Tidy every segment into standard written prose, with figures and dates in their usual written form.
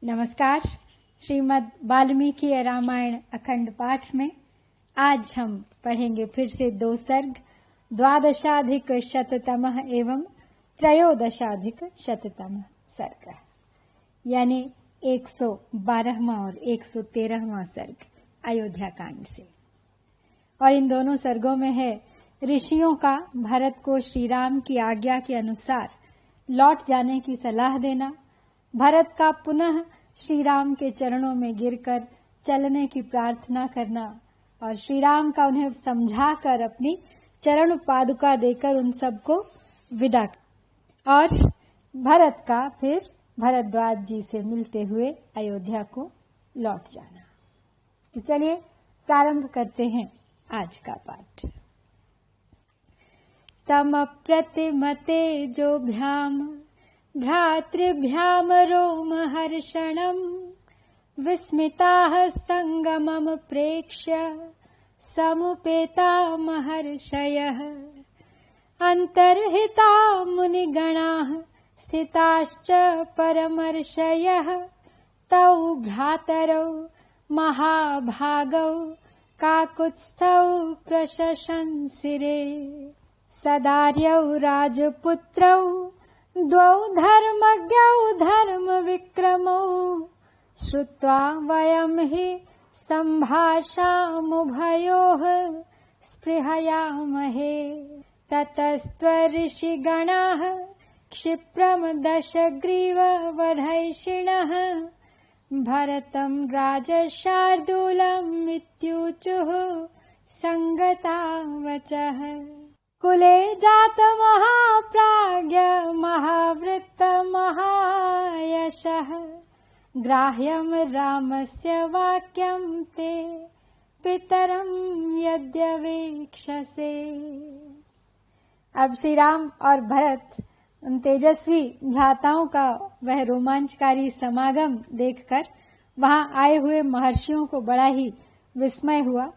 नमस्कार। श्रीमद् वाल्मीकि रामायण अखंड पाठ में आज हम पढ़ेंगे फिर से 2 सर्ग, 12+शततमः एवं 13+शततमः सर्ग, यानी 112वां और 113वां सर्ग अयोध्या कांड से। और इन दोनों सर्गों में है ऋषियों का भरत को श्री राम की आज्ञा के अनुसार लौट जाने की सलाह देना, भरत का पुनः श्री राम के चरणों में गिरकर चलने की प्रार्थना करना और श्री राम का उन्हें समझाकर अपनी चरण पादुका देकर उन सबको विदा, और भरत का फिर भरद्वाज जी से मिलते हुए अयोध्या को लौट जाना। तो चलिए प्रारंभ करते हैं आज का पाठ। तम प्रतिमते जो भ्याम भ्रातृभ्याम रोमहर्षणम् विस्मिताः संगमम् प्रेक्ष्य समुपेता महर्षयः अन्तर्हिता मुनिगणाः स्थिताश्च परमर्षयः तौ भ्रातरौ महाभागौ काकुत्स्थौ प्रशशंसिरे सदार्यौ राजपुत्रौ द्वौ धर्मज्ञौ धर्म विक्रमौ श्रुत्वा वयं हि सम्भाषामुभयोः स्पृहयामहे ततस्त्वऋषिगणाः क्षिप्रम् दशग्रीववधैषिणः भरतं राजशार्दूलम् इत्यूचुः सङ्गता वचः। कुले जात महाप्राज्ञ महावृत्त महायशः ग्राह्यं रामस्य वाक्यं ते पितरं यद्यवेक्षसे। अब श्री राम और भरत उन तेजस्वी भ्राताओं का वह रोमांचकारी समागम देखकर वहां आए हुए महर्षियों को बड़ा ही विस्मय हुआ।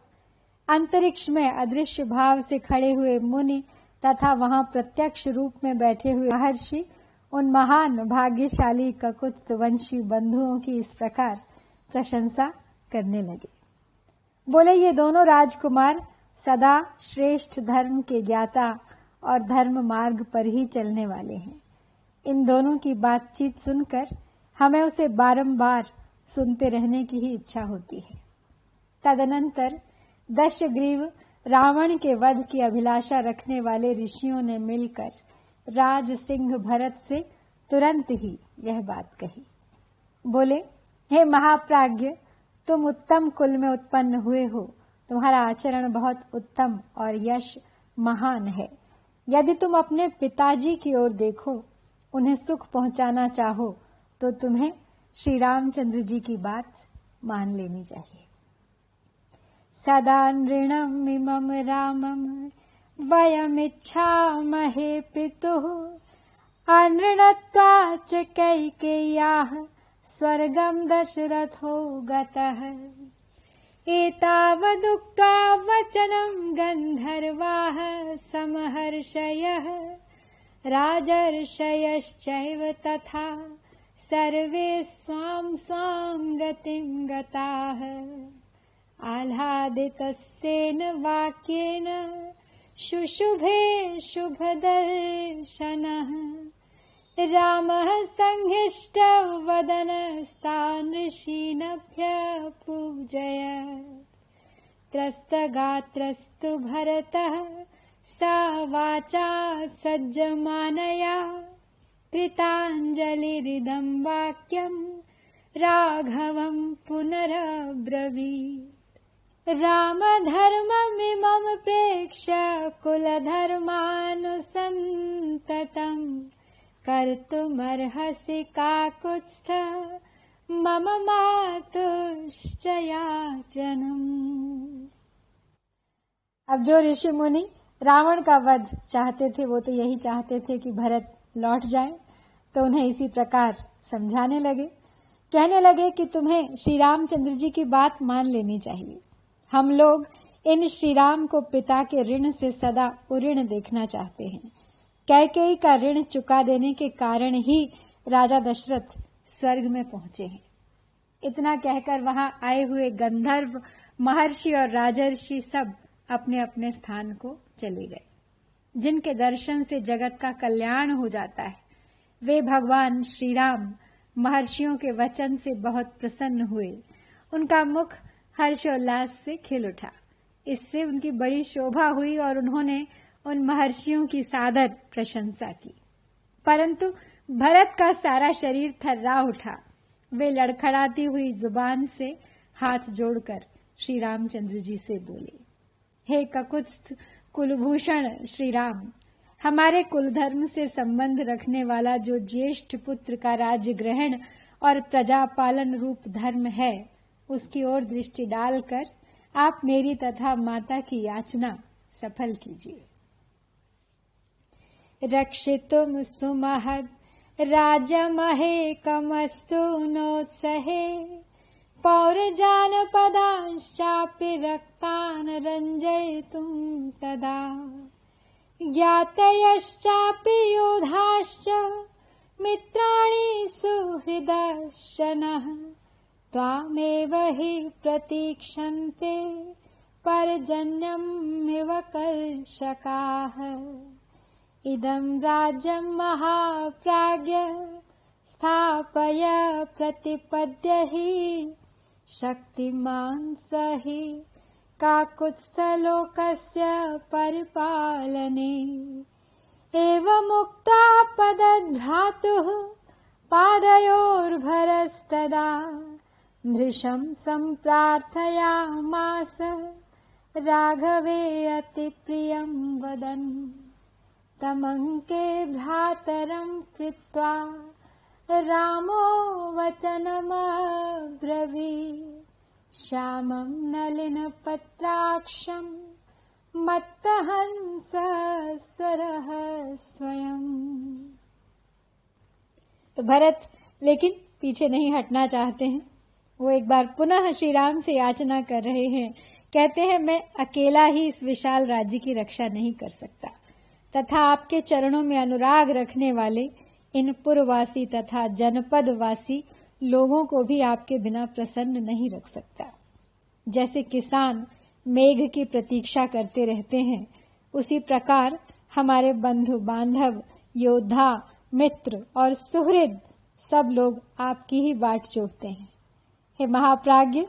अंतरिक्ष में अदृश्य भाव से खड़े हुए मुनि तथा वहां प्रत्यक्ष रूप में बैठे हुए महर्षि उन महान भाग्यशाली ककुत्स्थवंशी बंधुओं की इस प्रकार प्रशंसा करने लगे। बोले, ये दोनों राजकुमार सदा श्रेष्ठ धर्म के ज्ञाता और धर्म मार्ग पर ही चलने वाले हैं। इन दोनों की बातचीत सुनकर हमें उसे बारंबार सुनते रहने की ही इच्छा होती है। तदनंतर दशग्रीव रावण के वध की अभिलाषा रखने वाले ऋषियों ने मिलकर राज सिंह भरत से तुरंत ही यह बात कही। बोले, हे महाप्राज्ञ, तुम उत्तम कुल में उत्पन्न हुए हो, तुम्हारा आचरण बहुत उत्तम और यश महान है। यदि तुम अपने पिताजी की ओर देखो, उन्हें सुख पहुंचाना चाहो, तो तुम्हें श्री रामचंद्र जी की बात मान लेनी चाहिए। सदा नृणम् इमम् रामम् वयमिच्छामहे पितुः अनृणत्वाच्च कैकेय्याः स्वर्गम् दशरथो गतः। एतावदुक्त्वा वचनम् गन्धर्वाः समहर्षयः राजर्षयश्चैव तथा सर्वे स्वां स्वां गतिम् गताः। आह्लादितस्तेन वाक्येन शुशुभे शुभदर्शनः रामः संहिष्टवदनस्तान् ऋषीनभ्यपूजयत्। त्रस्तगात्रस्तु भरतः सा वाचा सज्जमानया कृताञ्जलिरिदं वाक्यं राघवं पुनरब्रवीत्। राम धर्ममिमं प्रेक्ष्य कुलधर्मानुसन्ततं कर्तुमर्हसि काकुत्स्थ मम मातुश्च याचनम्। अब जो ऋषि मुनि रावण का वध चाहते थे, वो तो यही चाहते थे कि भरत लौट जाए, तो उन्हें इसी प्रकार समझाने लगे, कहने लगे कि तुम्हें श्री रामचंद्र जी की बात मान लेनी चाहिए। हम लोग इन श्री राम को पिता के ऋण से सदा उऋण देखना चाहते हैं। कैकेयी का ऋण चुका देने के कारण ही राजा दशरथ स्वर्ग में पहुंचे हैं। इतना कहकर वहां आए हुए गंधर्व, महर्षि और राजर्षि सब अपने अपने स्थान को चले गए। जिनके दर्शन से जगत का कल्याण हो जाता है, वे भगवान श्री राम महर्षियों के वचन से बहुत प्रसन्न हुए। उनका मुख हर्षोल्लास से खिल उठा। इससे उनकी बड़ी शोभा हुई और उन्होंने उन महर्षियों की सादर प्रशंसा की। परंतु भरत का सारा शरीर थर्रा उठा। वे लड़खड़ाती हुई जुबान से हाथ जोड़कर श्री रामचंद्र जी से बोले, हे ककुत्स्थ कुलभूषण श्री राम, हमारे कुलधर्म से संबंध रखने वाला जो ज्येष्ठ पुत्र का राज्य ग्रहण और प्रजा पालन रूप धर्म है, उसकी ओर दृष्टि डालकर आप मेरी तथा माता की याचना सफल कीजिए। रक्षितुम सुमहद राजमहेकमस्तु नोत्सहे पौरजानपदांश्चापि रक्तान् रञ्जयितुं तदा ज्ञातयश्चापि योधाश्च मित्राणि सुहृदश्चनः त्वामेव हि प्रतीक्षन्ते पर्जन्यमिव कर्षकाः। इदं राज्यं महाप्राज्ञ स्थापय प्रतिपद्य हि शक्तिमान् स हि काकुत्स्थलोकस्य परिपालने। एवमुक्त्वा पदभ्रातुः पादयोर्भरस्तदा मृषं सम्प्रार्थयामास राघवे अतिप्रियं वदन्। तमङ्के भ्रातरं कृत्वा रामो वचनमब्रवीत् श्यामं नलिनपत्राक्षं मत्तहंसस्वरः स्वयं। तो भरत लेकिन पीछे नहीं हटना चाहते हैं। वो एक बार पुनः श्री राम से याचना कर रहे हैं। कहते हैं, मैं अकेला ही इस विशाल राज्य की रक्षा नहीं कर सकता तथा आपके चरणों में अनुराग रखने वाले इन पुरवासी तथा जनपदवासी लोगों को भी आपके बिना प्रसन्न नहीं रख सकता। जैसे किसान मेघ की प्रतीक्षा करते रहते हैं, उसी प्रकार हमारे बंधु बांधव, योद्धा, मित्र और सुहृद सब लोग आपकी ही बाट जोहते हैं। हे महाप्राज्ञ,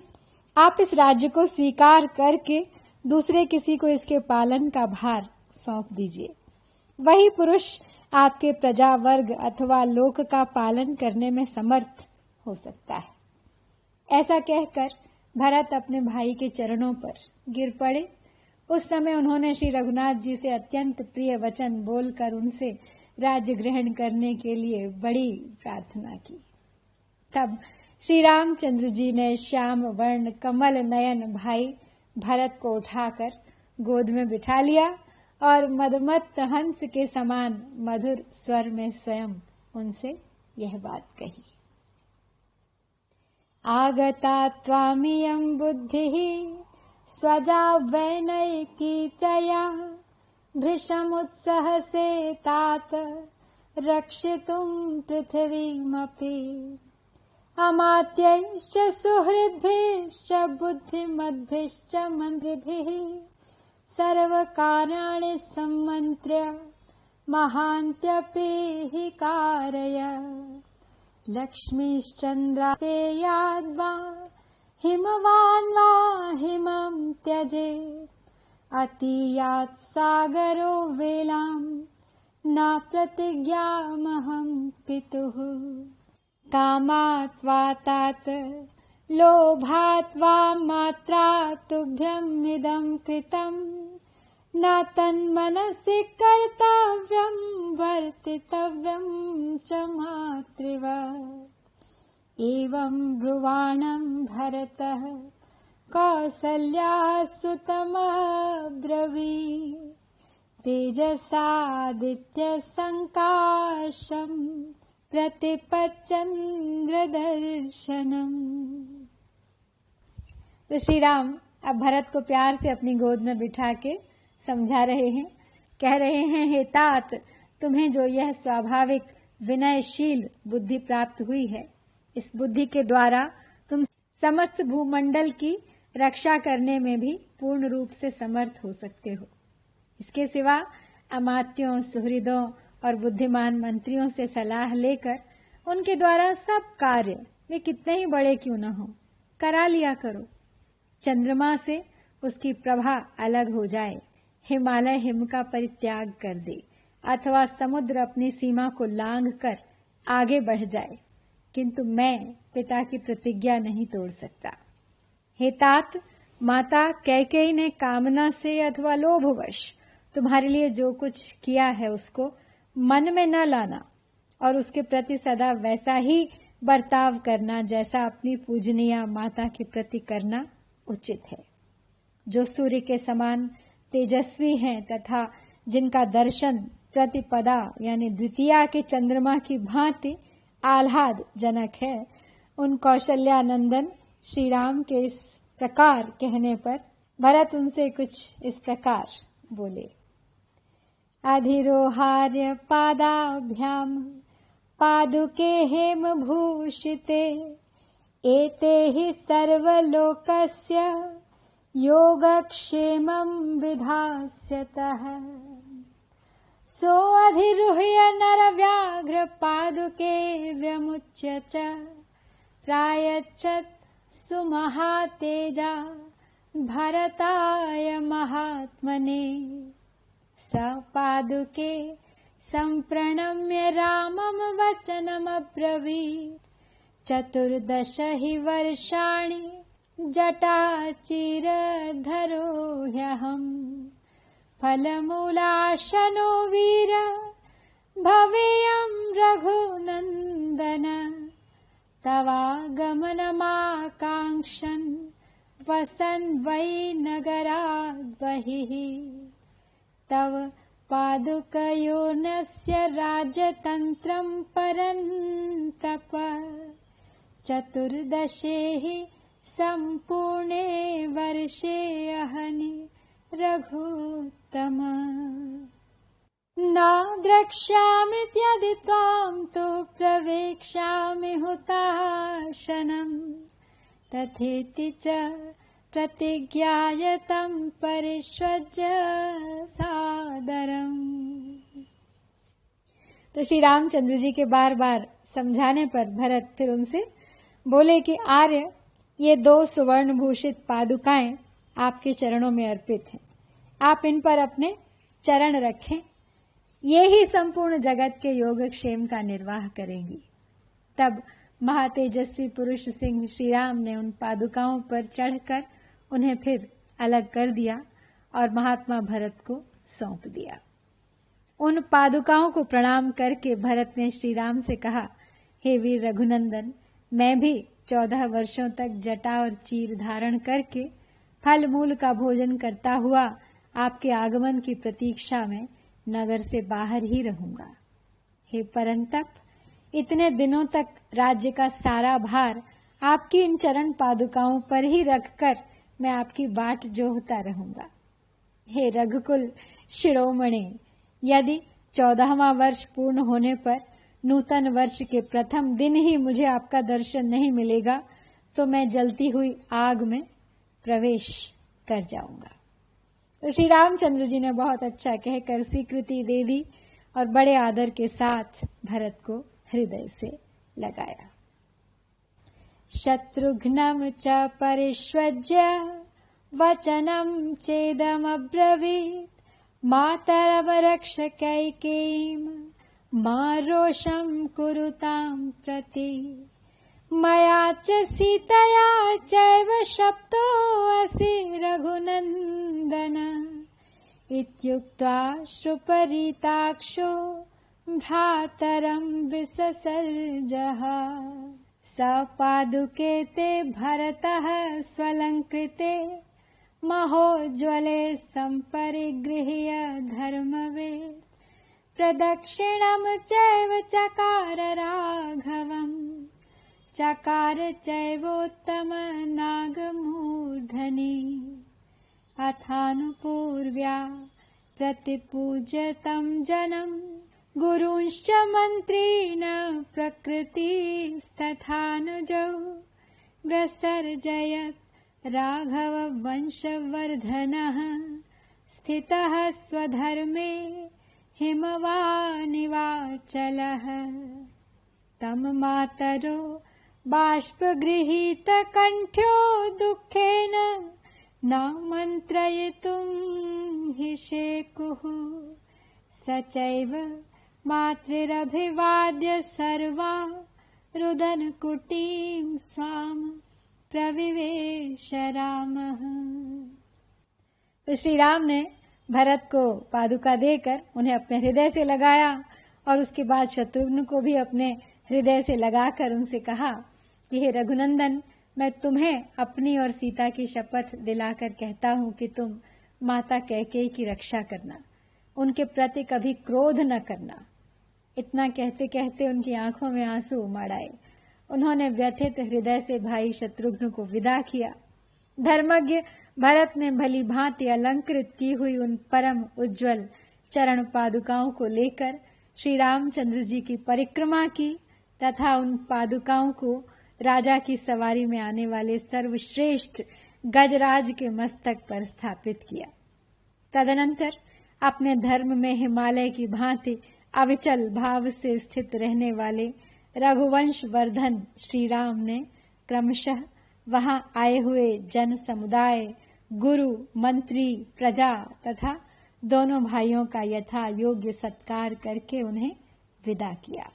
आप इस राज्य को स्वीकार करके दूसरे किसी को इसके पालन का भार सौंप दीजिए। वही पुरुष आपके प्रजा वर्ग अथवा लोक का पालन करने में समर्थ हो सकता है। ऐसा कहकर भरत अपने भाई के चरणों पर गिर पड़े। उस समय उन्होंने श्री रघुनाथ जी से अत्यंत प्रिय वचन बोलकर उनसे राज्य ग्रहण करने के लिए बड़ी प्रार्थना की। तब श्री रामचंद्र जी ने श्याम वर्ण कमल नयन भाई भरत को उठाकर गोद में बिठा लिया और मदमत्त हंस के समान मधुर स्वर में स्वयं उनसे यह बात कही। आगता त्वामियं बुद्धिः स्वजा वैनैकीचया भृशमुत्सहसे तात रक्षितुं पृथिवीमपि। अमात्यैश्च सुहृद्भिश्च बुद्धिमद्भिश्च मन्त्रिभिः सर्वकार्याणि सम्मन्त्र्य महान्त्यपि हि कारय। लक्ष्मीश्चन्द्रापेयाद्वा हिमवान् वा हिमं त्यजेत् अतीयात् सागरो वेलां न प्रतिज्ञामहं पितुः। कामात् वा तात लोभात् वा मात्रा तुभ्यमिदं कृतं न तन्मनसि कर्तव्यं वर्तितव्यं च मातृवत्। एवं ब्रुवाणं भरतः कौसल्यासुतमब्रवीत् तेजसादित्यसङ्काशं प्रतिपच्चन्द्रदर्शनम्। तो श्री राम अब भरत को प्यार से अपनी गोद में बिठा के समझा रहे हैं। कह रहे हैं, हे तात, तुम्हें जो यह स्वाभाविक विनयशील बुद्धि प्राप्त हुई है, इस बुद्धि के द्वारा तुम समस्त भूमंडल की रक्षा करने में भी पूर्ण रूप से समर्थ हो सकते हो। इसके सिवा अमात्यों, सुहृदों और बुद्धिमान मंत्रियों से सलाह लेकर उनके द्वारा सब कार्य वे कितने ही बड़े क्यों न हो करा लिया करो। चंद्रमा से उसकी प्रभा अलग हो जाए, हिमालय हिम का परित्याग कर दे अथवा समुद्र अपनी सीमा को लांघ कर आगे बढ़ जाए, किंतु मैं पिता की प्रतिज्ञा नहीं तोड़ सकता। हे तात, माता कैकेयी ने कामना से अथवा लोभवश तुम्हारे लिए जो कुछ किया है उसको मन में न लाना और उसके प्रति सदा वैसा ही बर्ताव करना जैसा अपनी पूजनीय माता के प्रति करना उचित है। जो सूर्य के समान तेजस्वी हैं तथा जिनका दर्शन प्रतिपदा यानी द्वितीया के चंद्रमा की भांति आह्लाद जनक है, उन कौशल्यानंदन श्री राम के इस प्रकार कहने पर भरत उनसे कुछ इस प्रकार बोले। अधिरोहार्य पादाभ्याम पादुके हेम भूषिते एते हि सर्वलोकस्य योगक्षेमं विधास्यतः। सो अधिरुह्य नरव्याघ्र पादुके व्यमुच्य च प्रायच्छत् सुमहातेजा भरताय महात्मने। स पादुके संप्रणम्य रामं वचनमब्रवीत्। 14 हि वर्षाणि जटाचिरधरो ह्यहम्। फलमूलाशनो वीर भवेयं रघुनन्दन। तवागमनमाकाङ्क्षन् वसन् वै नगराद् बहिः। तव पादुकयोनस्य राजतन्त्रं परन्तप। 14 हि सम्पूर्णे वर्षे अहनि रघुत्तम। न द्रक्ष्यामित्यदि त्वां तु प्रवेक्ष्यामि हुताशनम्। तथेति च प्रतिज्ञायतं परिष्वज्य सादरम्। तो श्री रामचंद्र जी के बार बार समझाने पर भरत फिर उनसे बोले कि आर्य, ये 2 सुवर्ण भूषित पादुकाएं आपके चरणों में अर्पित हैं। आप इन पर अपने चरण रखें, ये ही संपूर्ण जगत के योगक्षेम का निर्वाह करेंगी। तब महातेजस्वी पुरुष सिंह श्री राम ने उन पादुकाओं पर चढ़कर उन्हें फिर अलग कर दिया और महात्मा भरत को सौंप दिया। उन पादुकाओं को प्रणाम करके भरत ने श्री राम से कहा, हे वीर रघुनंदन, मैं भी 14 वर्षों तक जटा और चीर धारण करके फल मूल का भोजन करता हुआ आपके आगमन की प्रतीक्षा में नगर से बाहर ही रहूंगा। हे परंतप, इतने दिनों तक राज्य का सारा भार आपकी इन चरण पादुकाओं पर ही रखकर मैं आपकी बाट जोहता रहूंगा। हे रघुकुल शिरोमणि, यदि 14वां वर्ष पूर्ण होने पर नूतन वर्ष के प्रथम दिन ही मुझे आपका दर्शन नहीं मिलेगा तो मैं जलती हुई आग में प्रवेश कर जाऊंगा। तो श्री रामचंद्र जी ने बहुत अच्छा कहकर स्वीकृति दे दी और बड़े आदर के साथ भरत को हृदय से लगाया। शत्रुघ्नं च परिष्वज्य वचनं चेदमब्रवीत्। मातरव रक्ष कैकेयीं मा रोषं कुरुतां प्रति। मया च सीतया चैव शप्तोऽसि रघुनन्दन। इत्युक्त्वा श्रुपरीताक्षो भ्रातरं विससर्जः। स पादुके ते भरतः स्वलङ्कृते महोज्ज्वले सम्परिगृह्य धर्मवेत्। प्रदक्षिणं चैव चकार राघवम्। चकार चैवोत्तमनागमूर्धनि। अथानुपूर्व्या प्रतिपूज्यतं जनं। गुरूंश्च मन्त्रीन् प्रकृतिस्तथानुजौ। व्यसर्जयत् राघव वंशवर्धनः स्थितः स्वधर्मे हिमवानिवाचलः तं मातरो बाष्पगृहीतकण्ठ्यो दुःखेन न मन्त्रयितुं हि शेकुः स चैव मातृरभिवाद्य सर्वा रुदनकुटीं स्वाम प्रविवेश रामः। तो श्री राम ने भरत को पादुका देकर उन्हें अपने हृदय से लगाया और उसके बाद शत्रुघ्न को भी अपने हृदय से लगाकर उनसे कहा कि हे रघुनंदन, मैं तुम्हें अपनी और सीता की शपथ दिलाकर कहता हूँ कि तुम माता कैकेयी की रक्षा करना, उनके प्रति कभी क्रोध न करना। इतना कहते कहते उनकी आंखों में आंसू उमड़ आए। उन्होंने व्यथित हृदय से भाई शत्रुघ्न को विदा किया। धर्मज्ञ भरत ने भली भांति अलंकृत की हुई उन परम उज्जवल चरण पादुकाओं को लेकर श्री रामचंद्र जी की परिक्रमा की तथा उन पादुकाओं को राजा की सवारी में आने वाले सर्वश्रेष्ठ गजराज के मस्तक पर स्थापित किया। तदनंतर अपने धर्म में हिमालय की भांति अविचल भाव से स्थित रहने वाले रघुवंश वर्धन श्री राम ने क्रमशः वहां आए हुए जन समुदाय, गुरु, मंत्री, प्रजा तथा दोनों भाइयों का यथा योग्य सत्कार करके उन्हें विदा किया।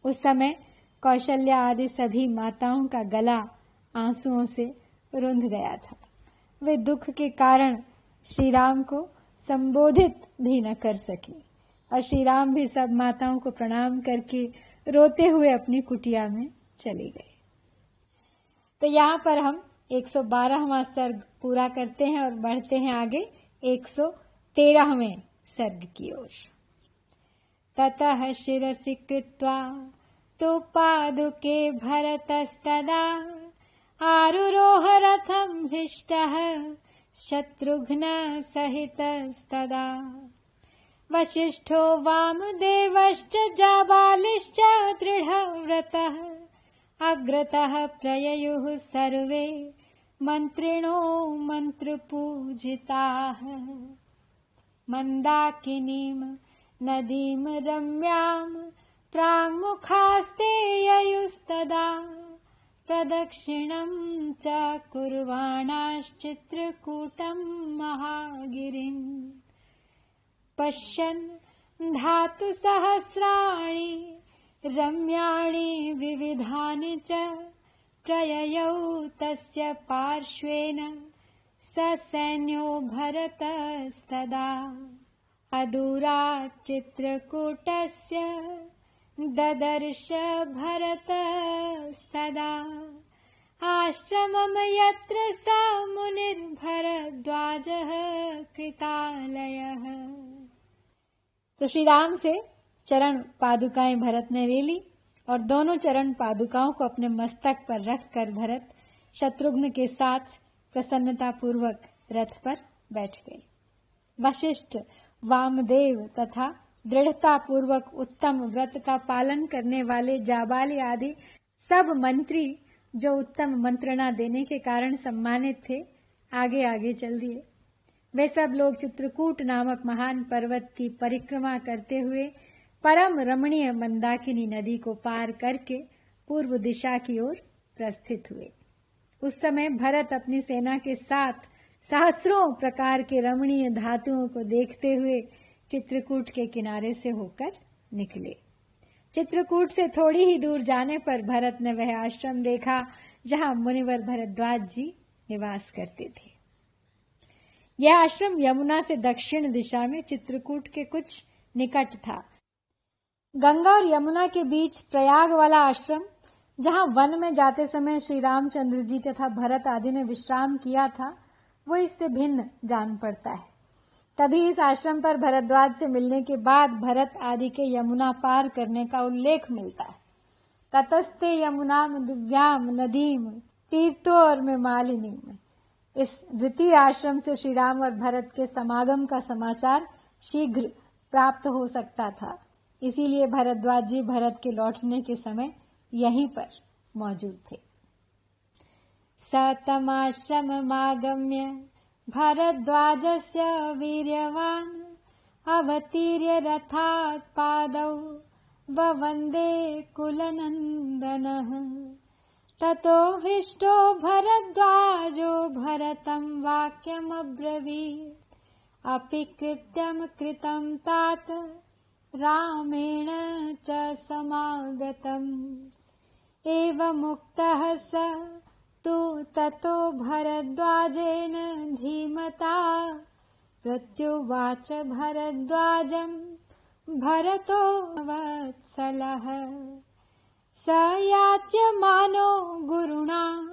उस समय कौशल्या आदि सभी माताओं का गला आंसुओं से रुंध गया था। वे दुख के कारण श्री राम को संबोधित भी न कर सकी और श्री राम भी सब माताओं को प्रणाम करके रोते हुए अपनी कुटिया में चले गए। तो यहाँ पर हम 112वां सर्ग पूरा करते हैं और बढ़ते हैं आगे 113वें सर्ग की ओर। ततः शिरसि कृत्वा तु पादुके भरतस्तदा आरुरोह रथं हृष्टः शत्रुघ्न सहितस्तदा वसिष्ठो वामदेवश्च जाबालिश्च दृढव्रतः अग्रतः प्रययुः सर्वे मन्त्रिणो मन्त्रपूजिताः मन्दाकिनीं नदीं रम्यां प्राङ्मुखास्ते ययुस्तदा प्रदक्षिणं च कुर्वाणाश्चित्रकूटं महागिरिम् पश्यन् धातुसहस्राणि रम्याणि विविधानि च प्रययौ तस्य पार्श्वेन ससैन्यो भरतस्तदा अदूरात् चित्रकूटस्य ददर्श भरतस्तदा आश्रमं यत्र स मुनिर्भरद्वाजः कृतालयः। तो श्री राम से चरण पादुकाएं भरत ने ले ली और दोनों चरण पादुकाओं को अपने मस्तक पर रखकर भरत शत्रुघ्न के साथ प्रसन्नता पूर्वक रथ पर बैठ गए। वशिष्ठ, वामदेव तथा दृढ़ता पूर्वक उत्तम व्रत का पालन करने वाले जाबाली आदि सब मंत्री जो उत्तम मंत्रणा देने के कारण सम्मानित थे, आगे आगे चल दिए। वे सब लोग चित्रकूट नामक महान पर्वत की परिक्रमा करते हुए परम रमणीय मंदाकिनी नदी को पार करके पूर्व दिशा की ओर प्रस्थित हुए। उस समय भरत अपनी सेना के साथ सहस्रों प्रकार के रमणीय धातुओं को देखते हुए चित्रकूट के किनारे से होकर निकले। चित्रकूट से थोड़ी ही दूर जाने पर भरत ने वह आश्रम देखा जहां मुनिवर भरद्वाज जी निवास करते थे। यह आश्रम यमुना से दक्षिण दिशा में चित्रकूट के कुछ निकट था। गंगा और यमुना के बीच प्रयाग वाला आश्रम, जहां वन में जाते समय श्री रामचंद्र जी तथा भरत आदि ने विश्राम किया था, वो इससे भिन्न जान पड़ता है। तभी इस आश्रम पर भरद्वाज से मिलने के बाद भरत आदि के यमुना पार करने का उल्लेख मिलता है। ततस्ते यमुनाम दिव्याम नदीम तीर्थोर में मालिनीम। इस द्वितीय आश्रम से श्री राम और भरत के समागम का समाचार शीघ्र प्राप्त हो सकता था, इसीलिए भरद्वाज जी भरत के लौटने के समय यहीं पर मौजूद थे। स तमाश्रममागम्य भरद्वाजस्य वीर्यवान् अवतीर्य रथात् पादौ ववन्दे कुलनन्दनः। ततो हृष्टो भरद्वाजो भरतं वाक्यमब्रवीत्। अपि कृत्यं कृतं तात रामेण च समागतम्। एवमुक्तः स तु ततो भरद्वाजेन धीमता प्रत्युवाच भरद्वाजं भरतो वत्सलः। स याच्यमानो गुरुणा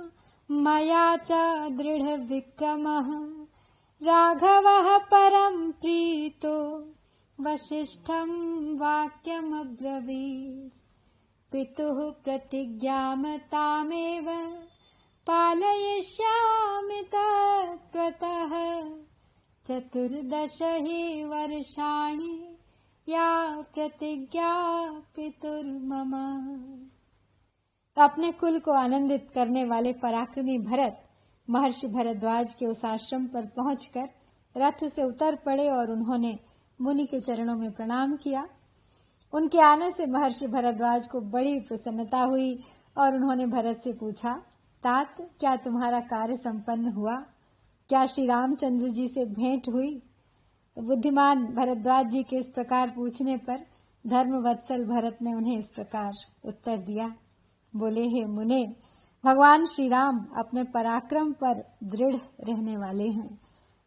मया च दृढविक्रमः। राघवः परं प्रीतो वसिष्ठं वाक्यमब्रवीत्। पितुः प्रतिज्ञां तामेव पालयिष्यामि तत्त्वतः। 14 हि वर्षाणि या प्रतिज्ञा पितुर्मम। अपने कुल को आनंदित करने वाले पराक्रमी भरत महर्षि भरद्वाज के उस आश्रम पर पहुंचकर रथ से उतर पड़े और उन्होंने मुनि के चरणों में प्रणाम किया। उनके आने से महर्षि भरद्वाज को बड़ी प्रसन्नता हुई और उन्होंने भरत से पूछा, तात, क्या तुम्हारा कार्य संपन्न हुआ? क्या श्री रामचंद्र जी से भेंट हुई? तो बुद्धिमान भरद्वाज जी के इस प्रकार पूछने पर धर्मवत्सल भरत ने उन्हें इस प्रकार उत्तर दिया। बोले, हे मुने, भगवान श्री राम अपने पराक्रम पर दृढ़ रहने वाले हैं।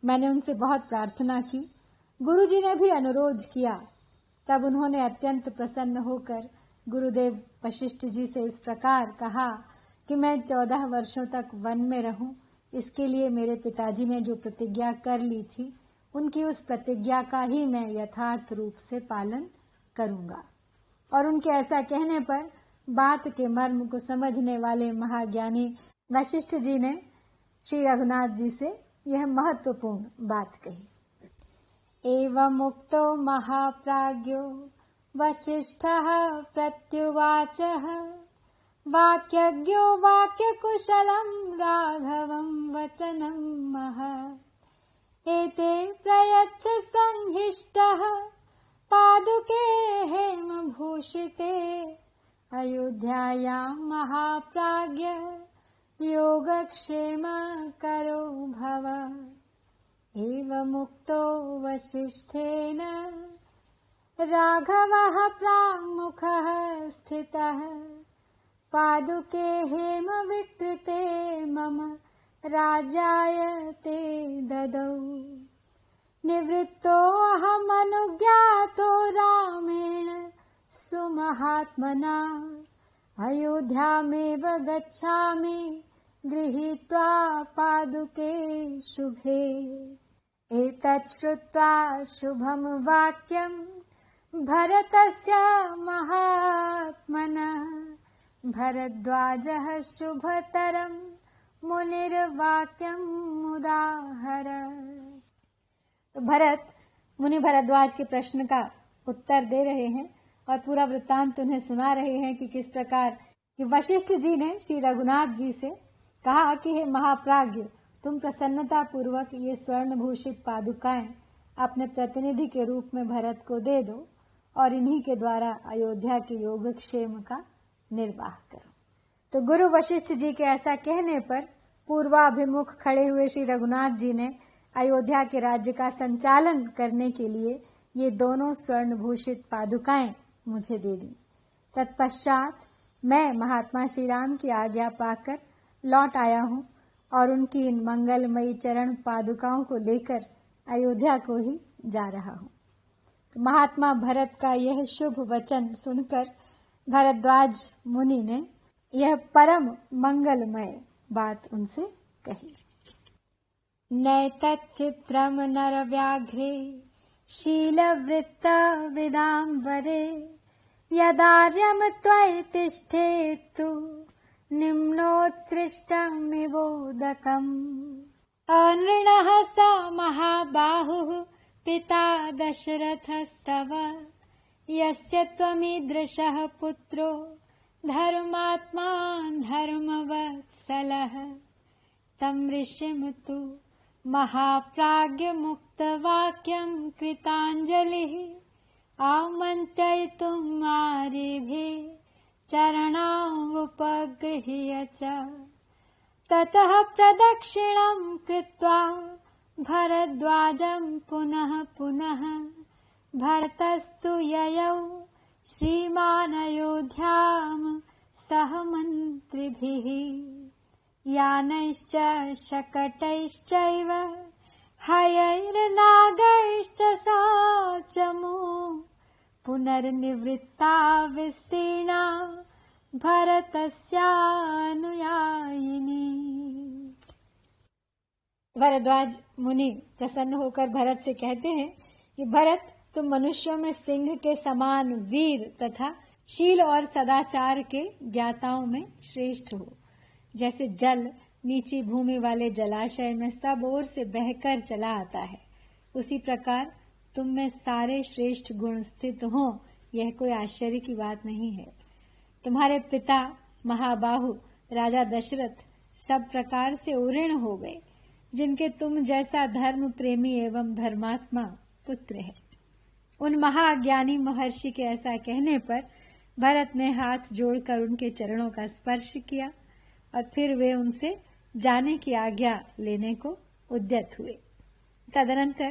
मैंने उनसे बहुत प्रार्थना की, गुरुजी ने भी अनुरोध किया। तब उन्होंने अत्यंत प्रसन्न होकर गुरुदेव वशिष्ठ जी से इस प्रकार कहा कि मैं 14 वर्षों तक वन में रहूं। इसके लिए मेरे पिताजी ने जो प्रतिज्ञा कर ली थी, उनकी उस प्रतिज्ञा का ही मैं यथार्थ रूप से पालन करूंगा। और उनके ऐसा कहने पर बात के मर्म को समझने वाले महाज्ञानी वशिष्ठ जी ने श्री रघुनाथ जी से यह महत्वपूर्ण बात कही। एवमुक्तो महाप्राज्ञो वसिष्ठः प्रत्युवाचः। वाक्यज्ञो वाक्यकुशलं राघवं वचनं महत्। एते प्रयच्छ संहिष्टः पादुके हेमभूषिते। अयोध्यायां महाप्राज्ञ योगक्षेम करो भव। एवमुक्तो वसिष्ठेन राघवः प्राङ्मुखः स्थितः। पादुके हेम विकृते मम राजाय ते ददौ। निवृत्तो अहमनुज्ञातो रामेण सुमहात्मना। अयोध्यामेव गच्छामि गृहीत्वा पादुके शुभे। एतत् श्रुत्वा शुभं वाक्यं भरतस्य महात्मनः। भरद्वाजः शुभतरं मुनिर्वाक्यं मुदाहर। भरत मुनि भरद्वाज के प्रश्न का उत्तर दे रहे हैं और पूरा वृत्तांत उन्हें सुना रहे हैं कि किस प्रकार कि वशिष्ठ जी ने श्री रघुनाथ जी से कहा कि हे महाप्राज्ञ, तुम प्रसन्नता पूर्वक ये स्वर्ण भूषित पादुकाएं अपने प्रतिनिधि के रूप में भरत को दे दो और इन्हीं के द्वारा अयोध्या के योगक्षेम का निर्वाह करो। तो गुरु वशिष्ठ जी के ऐसा कहने पर पूर्वाभिमुख खड़े हुए श्री रघुनाथ जी ने अयोध्या के राज्य का संचालन करने के लिए ये दोनों स्वर्ण भूषित पादुकाएं मुझे दे दी। तत्पश्चात मैं महात्मा श्री राम की आज्ञा पाकर लौट आया हूँ और उनकी इन मंगलमयी चरण पादुकाओं को लेकर अयोध्या को ही जा रहा हूँ। तो महात्मा भरत का यह शुभ वचन सुनकर भरद्वाज मुनि ने यह परम मंगलमय बात उनसे कही। नैतच्चित्रम नरव्याघ्रे शीलवृत्त विदाम्बरे। यदार्यम त्वयि तिष्ठेतु निम्नोत्सृष्टमिवोदकम्। अनृणः स महाबाहुः पिता दशरथस्तव। यस्य त्वमीदृशः पुत्रो धर्मात्मा धर्मवत्सलः। तं ऋषिं तु महाप्राज्ञमुक्तवाक्यं कृताञ्जलिः आमन्त्रयितुम् आरेभे चरणावुपगृह्य च ततः प्रदक्षिणं कृत्वा भरद्वाजं पुनः पुनः भरतस्तु ययौ श्रीमान् अयोध्यां सह मन्त्रिभिः यानैश्च शकटैश्चैव हयैर्नागैश्च सा चमु पुनर्निवृत्ता विस्तीर्णा भरतस्यानुयायिनी। भरद्वाज मुनि प्रसन्न होकर भरत से कहते हैं कि भरत, तुम मनुष्यों में सिंह के समान वीर तथा शील और सदाचार के ज्ञाताओं में श्रेष्ठ हो। जैसे जल नीची भूमि वाले जलाशय में सब ओर से बहकर चला आता है, उसी प्रकार तुम में सारे श्रेष्ठ गुण स्थित हो, यह कोई आश्चर्य की बात नहीं है। तुम्हारे पिता महाबाहु राजा दशरथ सब प्रकार से उऋण हो गए, जिनके तुम जैसा धर्म प्रेमी एवं धर्मात्मा पुत्र है। उन महाज्ञानी महर्षि के ऐसा कहने पर भरत ने हाथ जोड़कर उनके चरणों का स्पर्श किया और फिर वे उनसे जाने की आज्ञा लेने को उद्यत हुए। तदनंतर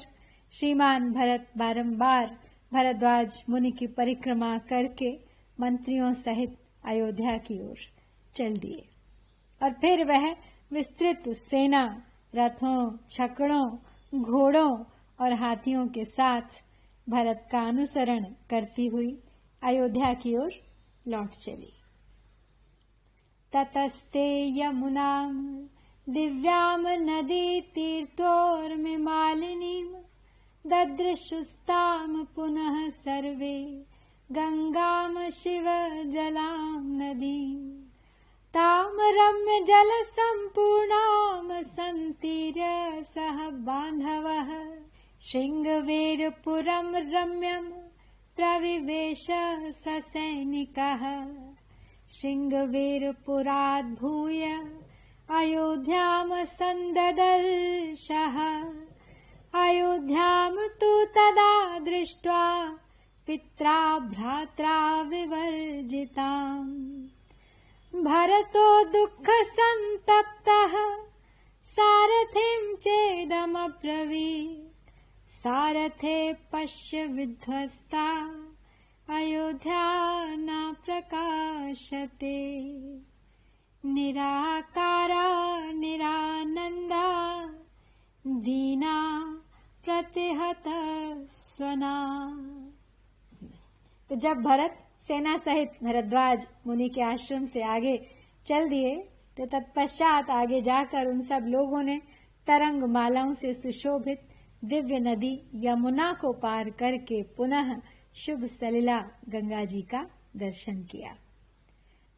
श्रीमान भरत बारंबार भरद्वाज मुनि की परिक्रमा करके मंत्रियों सहित अयोध्या की ओर चल दिए और फिर वह विस्तृत सेना रथों, छकड़ों, घोड़ों और हाथियों के साथ भरत का अनुसरण करती हुई अयोध्या की ओर लौट चली। ततस्ते यमुनां दिव्यां नदी तीर्थोर्मिमालिनीं ददृशुस्तां पुनः सर्वे गंगां शिव जलां नदीं तां रम्य जल संपूर्णां संतीर्य सह बान्धवः शृंगवेरपुरं रम्यं प्रविवेश ससैनिकः शृंगवेरपुराद्भूय अयोध्यां सन्ददर्शः अयोध्यां तु तदा दृष्ट्वा पित्रा भ्रात्रा विवर्जिताम् भरतो दुःख संतप्तः सारथिं चेदमब्रवीत् सारथे पश्य विध्वस्ता अयोध्या न प्रकाशते निराकारा निरानंदा दीना प्रतिहत स्वना। तो जब भरत सेना सहित भरद्वाज मुनि के आश्रम से आगे चल दिए तो तत्पश्चात आगे जाकर उन सब लोगों ने तरंग मालाओं से सुशोभित दिव्य नदी यमुना को पार करके पुनः शुभ सलिला गंगा जी का दर्शन किया।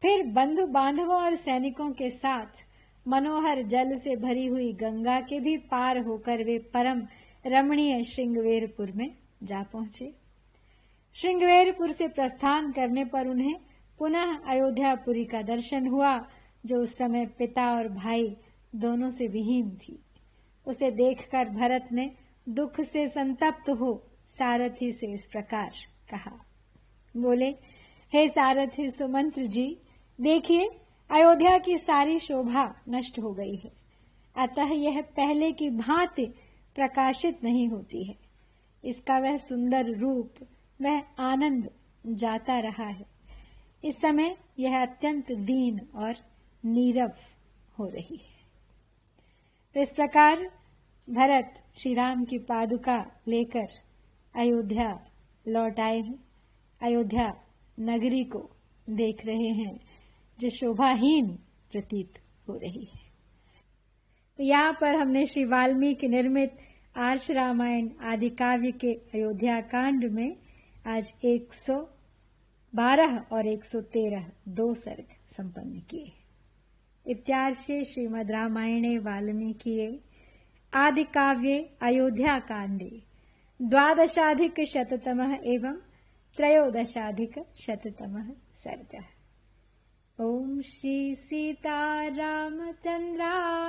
फिर बंधु बांधवों और सैनिकों के साथ मनोहर जल से भरी हुई गंगा के भी पार होकर वे परम रमणीय श्रृंगवेरपुर में जा पहुंचे। श्रृंगवेरपुर से प्रस्थान करने पर उन्हें पुनः अयोध्यापुरी का दर्शन हुआ, जो उस समय पिता और भाई दोनों से विहीन थी। उसे देखकर भरत ने दुख से संतप्त हो सारथी से इस प्रकार कहा। बोले, हे सारथी सुमंत्र जी, देखिए अयोध्या की सारी शोभा नष्ट हो गई है, अतः यह पहले की भांति प्रकाशित नहीं होती है। इसका वह सुंदर रूप, वह आनंद जाता रहा है। इस समय यह अत्यंत दीन और नीरव हो रही है। तो इस प्रकार भरत श्री राम की पादुका लेकर अयोध्या लौट आए हैं। अयोध्या नगरी को देख रहे हैं जो शोभाहीन प्रतीत हो रही है। तो यहाँ पर हमने श्री वाल्मीकि निर्मित आर्ष रामायण आदि काव्य के अयोध्या कांड में आज 112 और 113 दो सर्ग संपन्न किए। इत्यार्षे श्रीमद् रामायणे वाल्मीकिये आदि काव्ये अयोध्या कांडे 12+शततमः एवं 13+शततमः सर्गः। ओम श्री सीता रामचंद्राय